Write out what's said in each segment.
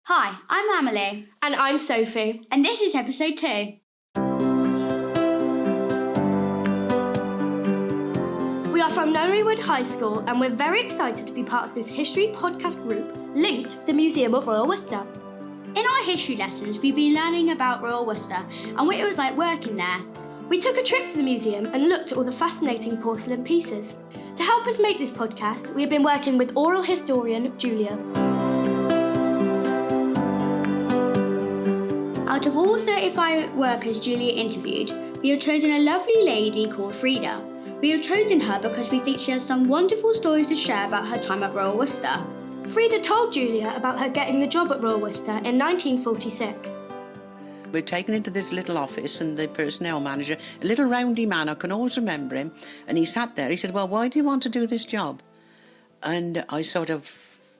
Hi, I'm Amelie. And I'm Sophie. And this is episode 2. We are from Nunnerywood High School and we're very excited to be part of this history podcast group linked to the Museum of Royal Worcester. In our history lessons, we've been learning about Royal Worcester and what it was like working there. We took a trip to the museum and looked at all the fascinating porcelain pieces. To help us make this podcast, we have been working with oral historian Julia. Out of all 35 workers Julia interviewed, we have chosen a lovely lady called Freda. We have chosen her because we think she has some wonderful stories to share about her time at Royal Worcester. Freda told Julia about her getting the job at Royal Worcester in 1946. We're taken into this little office and the personnel manager, a little roundy man, I can always remember him, and he sat there, he said, "Well, why do you want to do this job?" And I sort of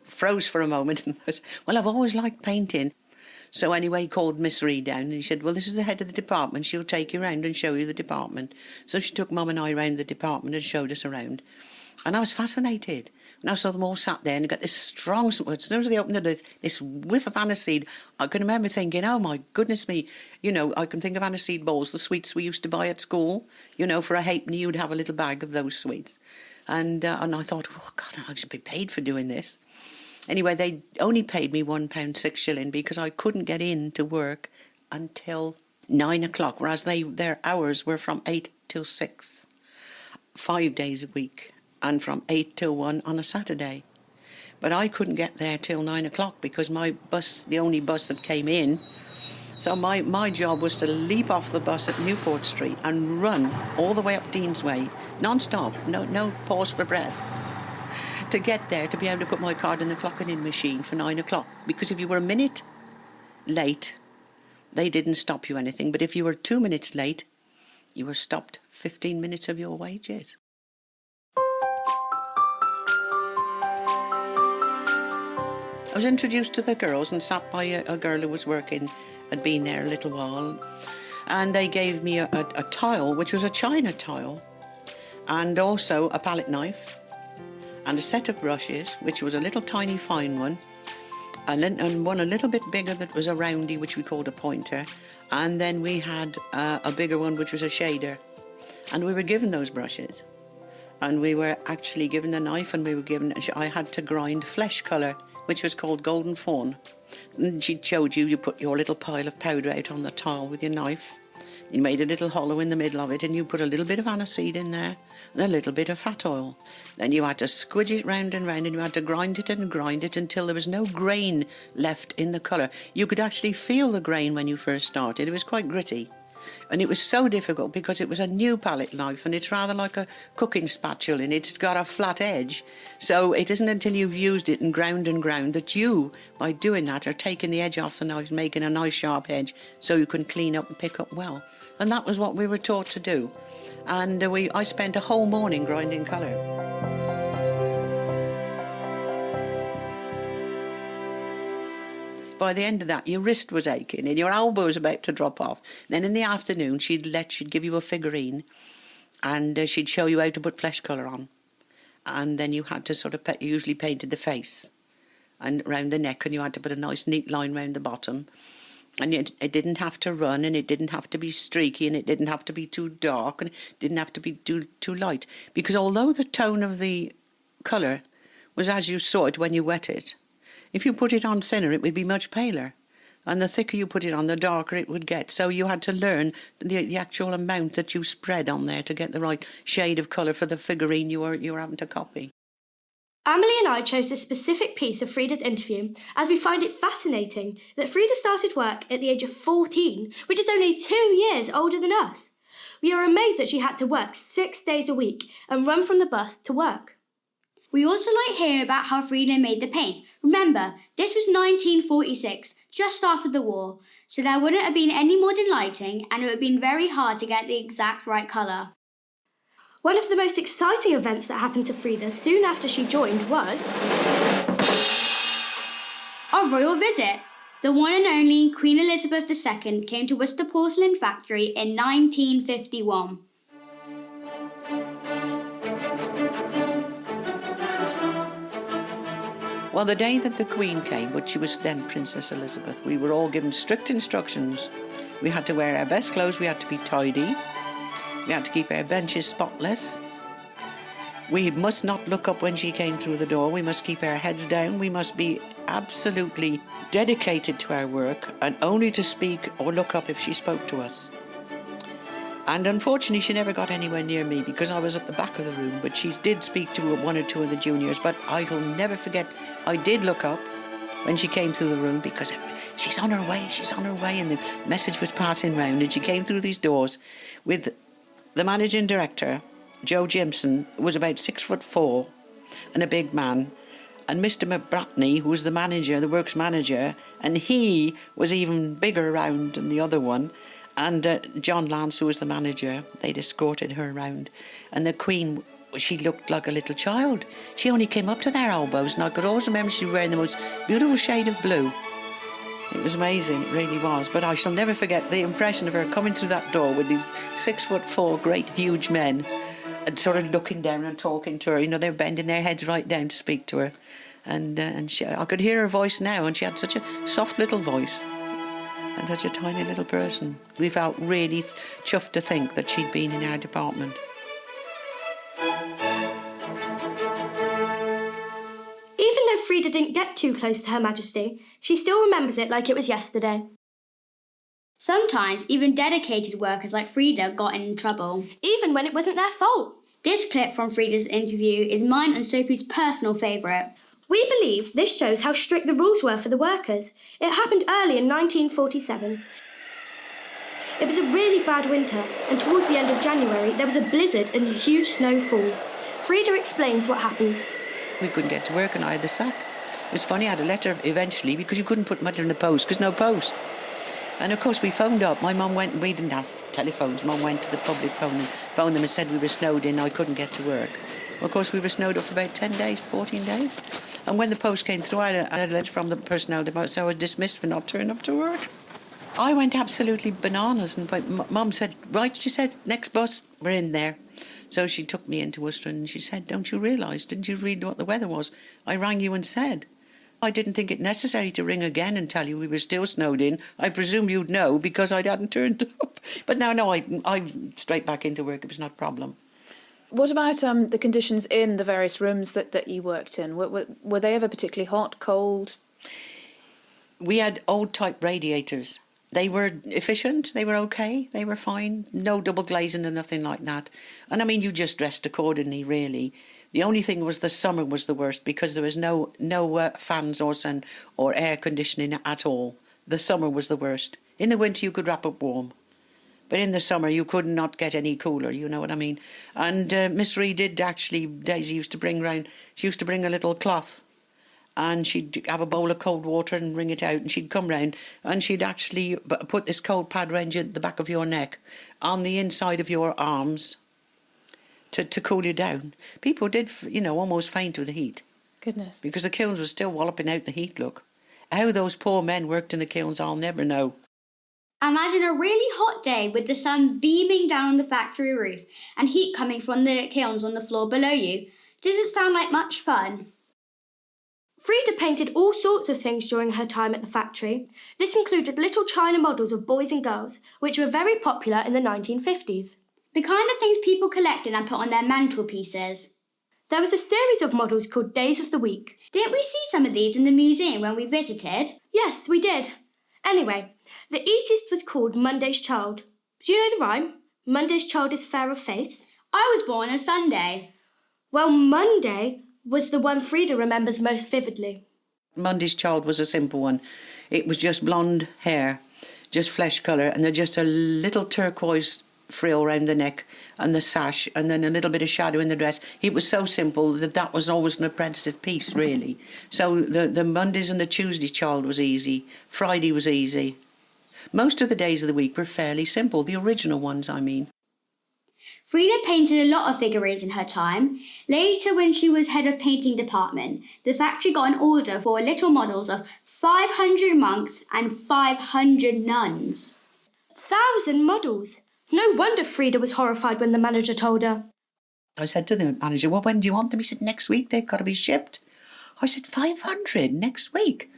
froze for a moment and I said, "Well, I've always liked painting." So anyway, he called Miss Reed down and he said, "Well, this is the head of the department, she'll take you round and show you the department." So she took Mum and I round the department and showed us around. And I was fascinated. And I saw them all sat there and got this strong, as soon as they opened the door, this whiff of aniseed. I can remember thinking, oh my goodness me, I can think of aniseed balls, the sweets we used to buy at school. For a halfpenny you'd have a little bag of those sweets. And I thought, oh God, I should be paid for doing this. Anyway, they only paid me £1 6 because I couldn't get in to work until 9 o'clock, whereas their hours were from 8 till 6, 5 days a week, and from 8 till 1 on a Saturday. But I couldn't get there till 9 o'clock because my bus, the only bus that came in, so my job was to leap off the bus at Newport Street and run all the way up Dean's Way, non-stop, no pause for breath, to get there to be able to put my card in the clocking in machine for 9 o'clock. Because if you were a minute late, they didn't stop you anything. But if you were 2 minutes late, you were stopped 15 minutes of your wages. I was introduced to the girls and sat by a girl who was working, had been there a little while. And they gave me a tile, which was a china tile, and also a palette knife, and a set of brushes, which was a little tiny fine one, and one a little bit bigger that was a roundy, which we called a pointer, and then we had a bigger one, which was a shader. And we were given those brushes, and we were actually given a knife, and I had to grind flesh colour, which was called golden fawn. And she showed you put your little pile of powder out on the tile with your knife. You made a little hollow in the middle of it, and you put a little bit of aniseed in there and a little bit of fat oil. Then you had to squidge it round and round, and you had to grind it until there was no grain left in the colour. You could actually feel the grain when you first started. It was quite gritty. And it was so difficult because it was a new palette knife, and it's rather like a cooking spatula, and it's got a flat edge. So it isn't until you've used it and ground that you, by doing that, are taking the edge off the knife, making a nice sharp edge so you can clean up and pick up well. And that was what we were taught to do. And I spent a whole morning grinding colour. By the end of that, your wrist was aching and your elbow was about to drop off. Then in the afternoon, she'd give you a figurine, and she'd show you how to put flesh colour on. And then you had to sort of usually painted the face and round the neck, and you had to put a nice neat line round the bottom. And it didn't have to run, and it didn't have to be streaky, and it didn't have to be too dark, and it didn't have to be too light. Because although the tone of the colour was as you saw it when you wet it, if you put it on thinner, it would be much paler. And the thicker you put it on, the darker it would get. So you had to learn the actual amount that you spread on there to get the right shade of colour for the figurine you were having to copy. Amelie and I chose this specific piece of Freda's interview as we find it fascinating that Freda started work at the age of 14, which is only 2 years older than us. We are amazed that she had to work 6 days a week and run from the bus to work. We also like hearing about how Freda made the paint. Remember, this was 1946, just after the war, so there wouldn't have been any modern lighting, and it would have been very hard to get the exact right colour. One of the most exciting events that happened to Freda soon after she joined was our royal visit. The one and only Queen Elizabeth II came to Worcester Porcelain Factory in 1951. Well, the day that the Queen came, but she was then Princess Elizabeth, we were all given strict instructions. We had to wear our best clothes, we had to be tidy, we had to keep our benches spotless. We must not look up when she came through the door, we must keep our heads down, we must be absolutely dedicated to our work and only to speak or look up if she spoke to us. And unfortunately, she never got anywhere near me because I was at the back of the room, but she did speak to one or two of the juniors. But I'll never forget, I did look up when she came through the room because she's on her way, and the message was passing round, and she came through these doors with the managing director, Joe Jimson, who was about 6'4" and a big man, and Mr. McBratney, who was the manager, the works manager, and he was even bigger around than the other one. And John Lance, who was the manager, they'd escorted her around. And the Queen, she looked like a little child. She only came up to their elbows, and I could always remember she was wearing the most beautiful shade of blue. It was amazing, it really was. But I shall never forget the impression of her coming through that door with these 6'4" great huge men and sort of looking down and talking to her. You know, they were bending their heads right down to speak to her. And I could hear her voice now, and she had such a soft little voice. And such a tiny little person. We felt really chuffed to think that she'd been in our department. Even though Freda didn't get too close to Her Majesty, she still remembers it like it was yesterday. Sometimes even dedicated workers like Freda got in trouble. Even when it wasn't their fault. This clip from Freda's interview is mine and Sophie's personal favourite. We believe this shows how strict the rules were for the workers. It happened early in 1947. It was a really bad winter, and towards the end of January, there was a blizzard and a huge snowfall. Freda explains what happened. We couldn't get to work and I had the sack. It was funny, I had a letter eventually because you couldn't put much in the post because no post. And of course we phoned up. My mum went, we didn't have telephones. Mum went to the public phone and phoned them and said we were snowed in, I couldn't get to work. Well, of course we were snowed up for about 10 days, 14 days. And when the post came through, I had a letter from the personnel department, so I was dismissed for not turning up to work. I went absolutely bananas, and Mum said, right, she said, next bus, we're in there. So she took me into Worcester and she said, don't you realise, didn't you read what the weather was? I rang you and said. I didn't think it necessary to ring again and tell you we were still snowed in. I presume you'd know because I hadn't turned up. But no, I straight back into work, it was not a problem. What about the conditions in the various rooms that you worked in? Were they ever particularly hot, cold? We had old-type radiators. They were efficient, they were okay, they were fine. No double glazing and nothing like that. And I mean, you just dressed accordingly, really. The only thing was the summer was the worst because there was no fans or air conditioning at all. The summer was the worst. In the winter, you could wrap up warm. But in the summer, you could not get any cooler, you know what I mean? And Miss Reed did actually, Daisy used to bring round, she used to bring a little cloth and she'd have a bowl of cold water and wring it out and she'd come round and she'd actually put this cold pad round you at the back of your neck on the inside of your arms to cool you down. People did, almost faint with the heat. Goodness. Because the kilns were still walloping out the heat, look. How those poor men worked in the kilns, I'll never know. Imagine a really hot day with the sun beaming down on the factory roof and heat coming from the kilns on the floor below you. Does it sound like much fun? Freda painted all sorts of things during her time at the factory. This included little china models of boys and girls, which were very popular in the 1950s. The kind of things people collected and put on their mantelpieces. There was a series of models called Days of the Week. Didn't we see some of these in the museum when we visited? Yes, we did. Anyway, the easiest was called Monday's Child. Do you know the rhyme? Monday's child is fair of face. I was born on Sunday. Well, Monday was the one Freda remembers most vividly. Monday's Child was a simple one. It was just blonde hair, just flesh colour, and then just a little turquoise frill round the neck and the sash, and then a little bit of shadow in the dress. It was so simple that was always an apprentice's piece, really. So the Mondays and the Tuesday Child was easy. Friday was easy. Most of the days of the week were fairly simple, the original ones, I mean. Freda painted a lot of figurines in her time. Later, when she was head of painting department, the factory got an order for little models of 500 monks and 500 nuns. 1,000 models! No wonder Freda was horrified when the manager told her. I said to the manager, well, when do you want them? He said, next week, they've got to be shipped. I said, 500 next week?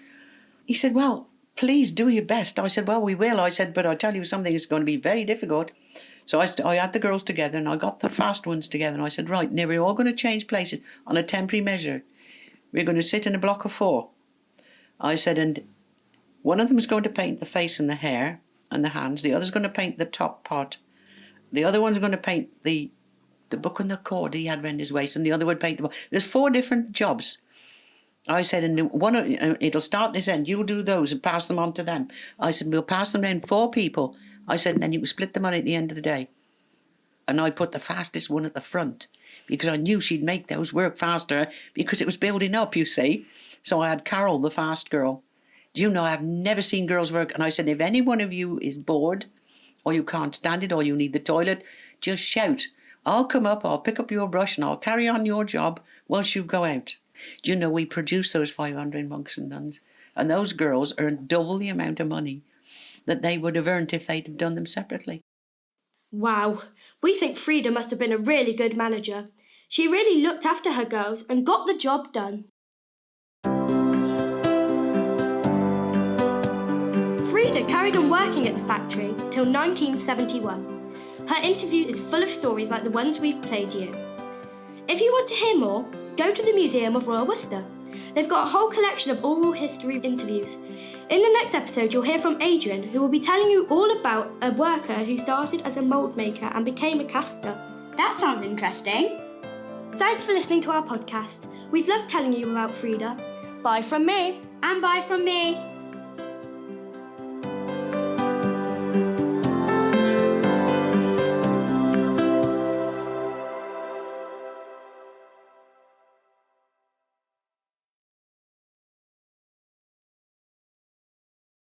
He said, well, please do your best. I said, well, we will. I said, but I tell you something, it's going to be very difficult. So I had the girls together and I got the fast ones together and I said, right, now we're all going to change places on a temporary measure. We're going to sit in a block of 4. I said, and one of them is going to paint the face and the hair and the hands. The other's going to paint the top part. The other one's going to paint the book and the cord he had round his waist, and the other would paint the book. There's 4 different jobs. I said, and it'll start this end. You'll do those and pass them on to them. I said, we'll pass them round 4 people. I said, and then you can split the money at the end of the day. And I put the fastest one at the front because I knew she'd make those work faster because it was building up, you see. So I had Carol, the fast girl. Do you know, I've never seen girls work. And I said, if any one of you is bored or you can't stand it or you need the toilet, just shout. I'll come up, I'll pick up your brush and I'll carry on your job whilst you go out. Do you know, we produced those 500 monks and nuns, and those girls earned double the amount of money that they would have earned if they'd have done them separately. Wow, we think Freda must have been a really good manager. She really looked after her girls and got the job done. Freda carried on working at the factory till 1971. Her interview is full of stories like the ones we've played you. If you want to hear more, go to the Museum of Royal Worcester. They've got a whole collection of oral history interviews. In the next episode, you'll hear from Adrian, who will be telling you all about a worker who started as a mould maker and became a caster. That sounds interesting. Thanks for listening to our podcast. We've loved telling you about Freda. Bye from me. And bye from me.